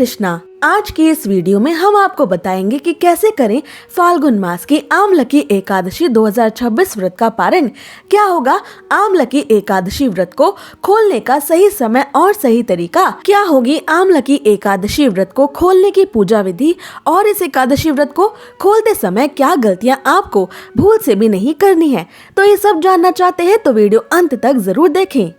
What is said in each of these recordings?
कृष्णा। आज की इस वीडियो में हम आपको बताएंगे कि कैसे करें फाल्गुन मास की आमलकी एकादशी 2026 व्रत का पारण। क्या होगा आमलकी एकादशी व्रत को खोलने का सही समय और सही तरीका, क्या होगी आमलकी एकादशी व्रत को खोलने की पूजा विधि, और इस एकादशी व्रत को खोलते समय क्या गलतियां आपको भूल से भी नहीं करनी है। तो ये सब जानना चाहते हैं तो वीडियो अंत तक जरूर देखें।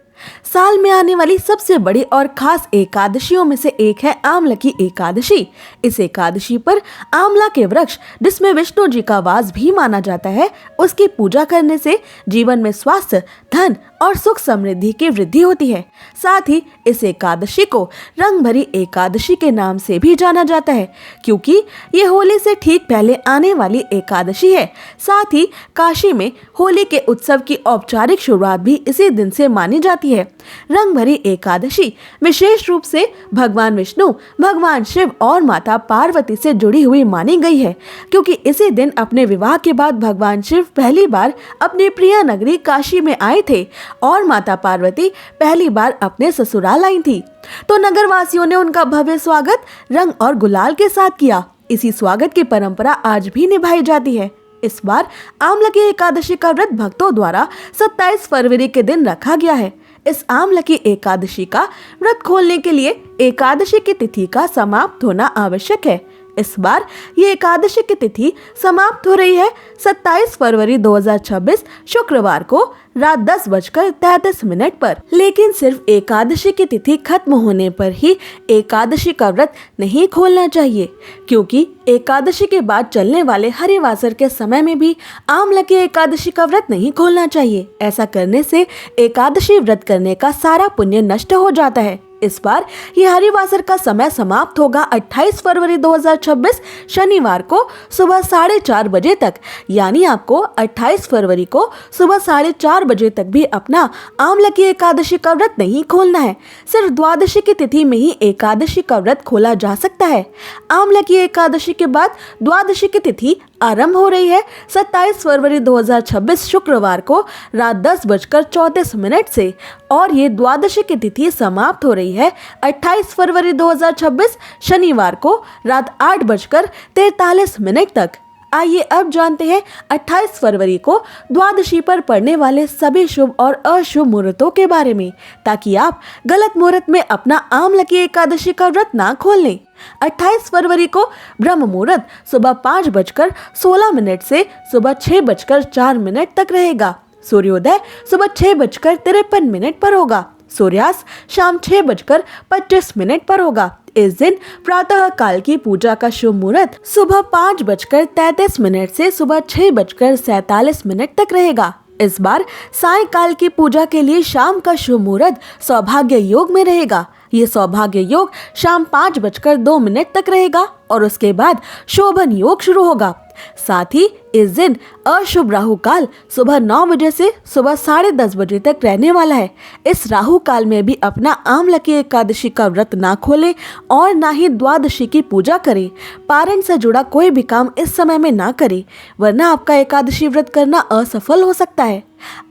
साल में आने वाली सबसे बड़ी और खास एकादशियों में से एक है आमलकी एकादशी। इस एकादशी पर आंवला के वृक्ष, जिसमें विष्णु जी का वास भी माना जाता है, उसकी पूजा करने से जीवन में स्वास्थ्य, धन और सुख समृद्धि की वृद्धि होती है। साथ ही इस एकादशी को रंग भरी एकादशी के नाम से भी जाना जाता है, क्योंकि ये होली से ठीक पहले आने वाली एकादशी है। साथ ही काशी में होली के उत्सव की औपचारिक शुरुआत भी इसी दिन से मानी जाती है। रंग भरी एकादशी विशेष रूप से भगवान विष्णु, भगवान शिव और माता पार्वती से जुड़ी हुई मानी गई है, क्योंकि इसी दिन अपने विवाह के बाद भगवान शिव पहली बार अपने प्रिय नगरी काशी में आए थे और माता पार्वती पहली बार अपने ससुराल आई थी। तो नगर वासियों ने उनका भव्य स्वागत रंग और गुलाल के साथ किया। इसी स्वागत की परंपरा आज भी निभाई जाती है। इस बार आमलकी एकादशी का व्रत भक्तों द्वारा 27 फरवरी के दिन रखा गया है। इस आमलकी एकादशी का व्रत खोलने के लिए एकादशी की तिथि का समाप्त होना आवश्यक है। इस बार ये एकादशी की तिथि समाप्त हो रही है 27 फरवरी 2026 शुक्रवार को रात 10:33 पर। लेकिन सिर्फ एकादशी की तिथि खत्म होने पर ही एकादशी का व्रत नहीं खोलना चाहिए, क्योंकि एकादशी के बाद चलने वाले हरिवासर के समय में भी आमलकी एकादशी का व्रत नहीं खोलना चाहिए। ऐसा करने से एकादशी व्रत करने का सारा पुण्य नष्ट हो जाता है। इस बार ये हरिवासर का समय समाप्त होगा 28 फरवरी 2026 शनिवार को सुबह 4:30 बजे तक। यानी आपको 28 फरवरी को सुबह 4:30 बजे तक भी अपना आमलकी एकादशी का व्रत नहीं खोलना है। सिर्फ द्वादशी की तिथि में ही एकादशी का व्रत खोला जा सकता है। आमलकी एकादशी के बाद द्वादशी की तिथि आरंभ हो रही है 27 फरवरी 2026 शुक्रवार को रात 10:34 से, और ये द्वादशी की तिथि समाप्त हो रही है 28 फरवरी 2026 शनिवार को रात 8:43 तक। आइए अब जानते हैं 28 फरवरी को द्वादशी पर पड़ने वाले सभी शुभ और अशुभ मुहूर्तों के बारे में, ताकि आप गलत मुहूर्त में अपना आमलकी एकादशी का व्रत ना खोल लें। 28 फरवरी को ब्रह्म मुहूर्त सुबह 5:16 से सुबह 6:04 तक रहेगा। सूर्योदय सुबह 6:53 पर होगा। सूर्यास्त शाम 6:25 पर होगा। इस दिन प्रातः काल की पूजा का शुभ मुहूर्त सुबह 5:33 से सुबह 6:47 तक रहेगा। इस बार सायंकाल की पूजा के लिए शाम का शुभ मुहूर्त सौभाग्य योग में रहेगा। ये सौभाग्य योग शाम 5:02 तक रहेगा और उसके बाद शोभन योग शुरू होगा। साथ ही इस दिन अशुभ राहु काल सुबह 9 बजे से सुबह 10:30 बजे तक रहने वाला है। इस राहु काल में भी अपना आमलकी एकादशी का व्रत ना खोलें और ना ही द्वादशी की पूजा करें। पारण से जुड़ा कोई भी काम इस समय में ना करें, वरना आपका एकादशी व्रत करना असफल हो सकता है।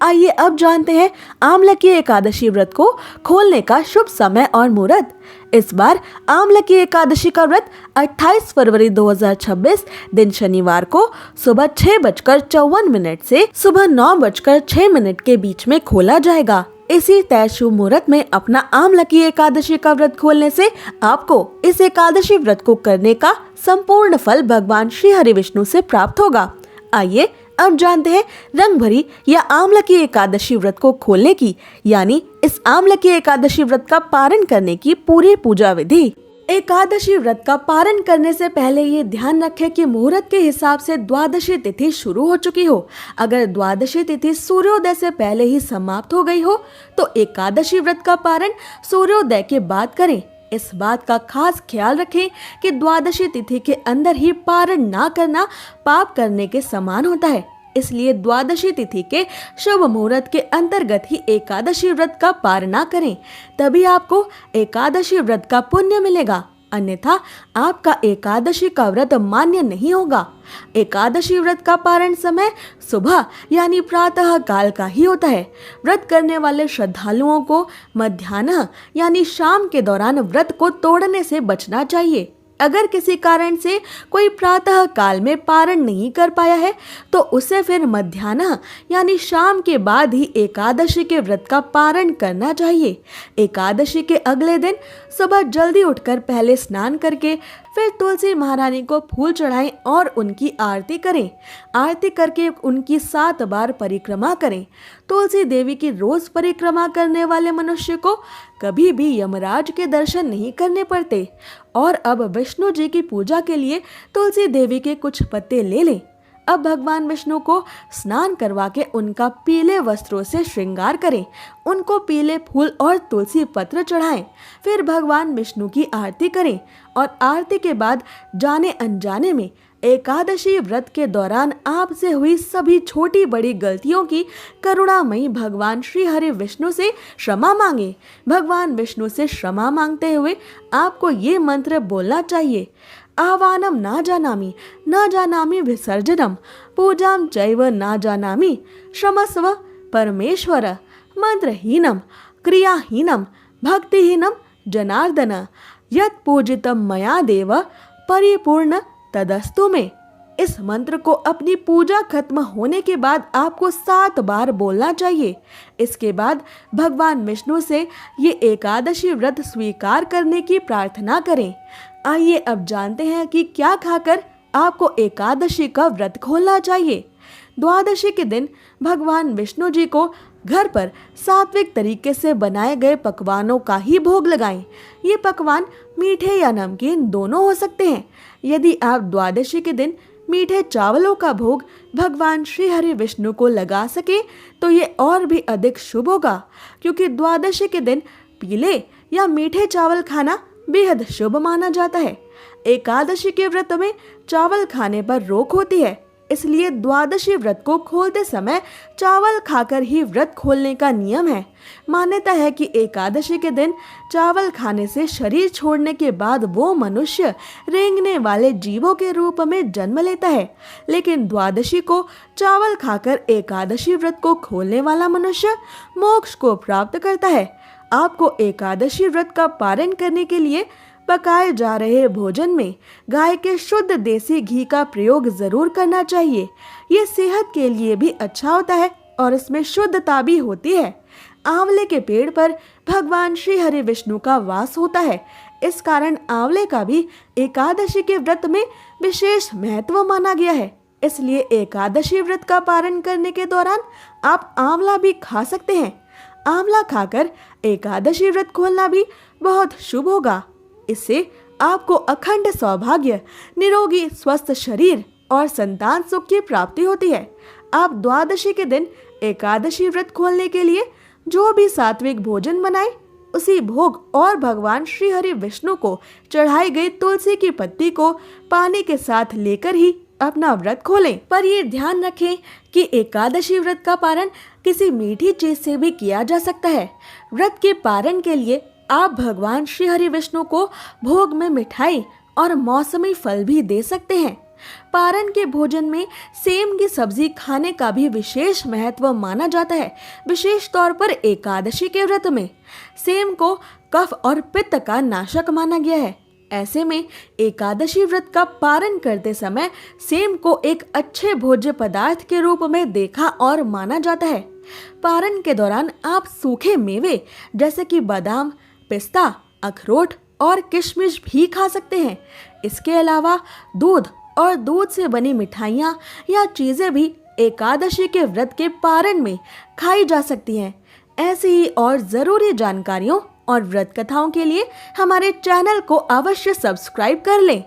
आइए अब जानते हैं आमलकी एकादशी व्रत को खोलने का शुभ समय और मुहूर्त। इस बार आमलकी एकादशी का व्रत 28 फरवरी 2026 दिन शनिवार को सुबह 6:54 से सुबह 9:06 के बीच में खोला जाएगा। इसी तय शुभ मुहूर्त में अपना आमलकी एकादशी का व्रत खोलने से आपको इस एकादशी व्रत को करने का संपूर्ण फल भगवान श्री हरि विष्णु से प्राप्त होगा। आइए अब जानते हैं रंग भरी या आमलकी एकादशी व्रत को खोलने की, यानी इस आमलकी एकादशी व्रत का पारण करने की पूरी पूजा विधि। एकादशी व्रत का पारण करने से पहले ये ध्यान रखें कि मुहूर्त के हिसाब से द्वादशी तिथि शुरू हो चुकी हो। अगर द्वादशी तिथि सूर्योदय से पहले ही समाप्त हो गई हो तो एकादशी व्रत का पारण सूर्योदय के बाद करें। इस बात का खास ख्याल रखें कि द्वादशी तिथि के अंदर ही पारण ना करना पाप करने के समान होता है। इसलिए द्वादशी तिथि के शुभ मुहूर्त के अंतर्गत ही एकादशी व्रत का पारण करें, तभी आपको एकादशी व्रत का पुण्य मिलेगा। अन्यथा आपका एकादशी का व्रत मान्य नहीं होगा। एकादशी व्रत का पारण समय सुबह यानी प्रातः काल का ही होता है। व्रत करने वाले श्रद्धालुओं को मध्याह्न यानी शाम के दौरान व्रत को तोड़ने से बचना चाहिए। अगर किसी कारण से कोई प्रातः काल में पारण नहीं कर पाया है तो उसे फिर मध्याह्न यानी शाम के बाद ही एकादशी के व्रत का पारण करना चाहिए। एकादशी के अगले दिन सुबह जल्दी उठकर पहले स्नान करके फिर तुलसी महारानी को फूल चढ़ाएं और उनकी आरती करें। आरती करके उनकी 7 बार परिक्रमा करें। तुलसी देवी की रोज परिक्रमा करने वाले मनुष्य को कभी भी यमराज के दर्शन नहीं करने पड़ते। और अब विष्णु जी की पूजा के लिए तुलसी देवी के कुछ पत्ते ले लें। अब भगवान विष्णु को स्नान करवा के उनका पीले वस्त्रों से श्रृंगार करें, उनको पीले फूल और तुलसी पत्र चढ़ाएं। फिर भगवान विष्णु की आरती करें और आरती के बाद जाने अनजाने में एकादशी व्रत के दौरान आपसे हुई सभी छोटी बड़ी गलतियों की करुणामयी भगवान श्री हरि विष्णु से क्षमा मांगे। भगवान विष्णु से क्षमा मांगते हुए आपको ये मंत्र बोलना चाहिए। आह्वानम न जानामि विसर्जनम पूजाम चैव न जानामि क्षमस्व परमेश्वर मंत्रहीनम क्रियाहीनम भक्तिहीनम जनार्दन यत् पूजितम मया देव परिपूर्ण तदस्तु में। इस मंत्र को अपनी पूजा खत्म होने के बाद आपको 7 बार बोलना चाहिए। इसके बाद भगवान विष्णु से ये एकादशी व्रत स्वीकार करने की प्रार्थना करें। आइए अब जानते हैं कि क्या खाकर आपको एकादशी का व्रत खोलना चाहिए। द्वादशी के दिन भगवान विष्णु जी को घर पर सात्विक तरीके से बनाए गए पकवानों का ही भोग लगाएं। ये पकवान मीठे या नमकीन दोनों हो सकते हैं। यदि आप द्वादशी के दिन मीठे चावलों का भोग भगवान श्री हरि विष्णु को लगा सके तो ये और भी अधिक शुभ होगा, क्योंकि द्वादशी के दिन पीले या मीठे चावल खाना बेहद शुभ माना जाता है। एकादशी के व्रत में चावल खाने पर रोक होती है, इसलिए द्वादशी व्रत को खोलते समय चावल खाकर ही व्रत खोलने का नियम है। मान्यता है कि एकादशी के दिन चावल खाने से शरीर छोड़ने के बाद वो मनुष्य रेंगने वाले जीवों के रूप में जन्म लेता है, लेकिन द्वादशी को चावल खाकर एकादशी व्रत को खोलने वाला मनुष्य मोक्ष को प्राप्त करता है। आपको एकादशी व्रत का पारण करने के लिए पकाए जा रहे भोजन में गाय के शुद्ध देसी घी का प्रयोग जरूर करना चाहिए। ये सेहत के लिए भी अच्छा होता है और इसमें शुद्धता भी होती है। आंवले के पेड़ पर भगवान श्री हरि विष्णु का वास होता है, इस कारण आंवले का भी एकादशी के व्रत में विशेष महत्व माना गया है। इसलिए एकादशी व्रत का पारण करने के दौरान आप आंवला भी खा सकते हैं। आंवला खाकर एकादशी व्रत खोलना भी बहुत शुभ होगा। इससे आपको अखंड सौभाग्य, निरोगी स्वस्थ शरीर और संतान सुख की प्राप्ति होती है। आप द्वादशी के दिन एकादशी व्रत खोलने के लिए जो भी सात्विक भोजन बनाए उसी भोग और भगवान श्री हरि विष्णु को चढ़ाई गई तुलसी की पत्ती को पानी के साथ लेकर ही अपना व्रत खोलें। पर ये ध्यान रखें कि एकादशी व्रत का पारण किसी मीठी चीज से भी किया जा सकता है। व्रत के पारण के लिए आप भगवान श्री हरि विष्णु को भोग में मिठाई और मौसमी फल भी दे सकते हैं। पारण के भोजन में सेम की सब्जी खाने का भी विशेष महत्व माना जाता है। विशेष तौर पर एकादशी के व्रत में सेम को कफ और पित्त का नाशक माना गया है। ऐसे में एकादशी व्रत का पारण करते समय सेम को एक अच्छे भोज्य पदार्थ के रूप में देखा और माना जाता है। पारण के दौरान आप सूखे मेवे जैसे कि बादाम, पिस्ता, अखरोट और किशमिश भी खा सकते हैं। इसके अलावा दूध और दूध से बनी मिठाइयाँ या चीजें भी एकादशी के व्रत के पारण में खाई जा सकती हैं। ऐसी ही और जरूरी जानकारियों और व्रत कथाओं के लिए हमारे चैनल को अवश्य सब्सक्राइब कर लें।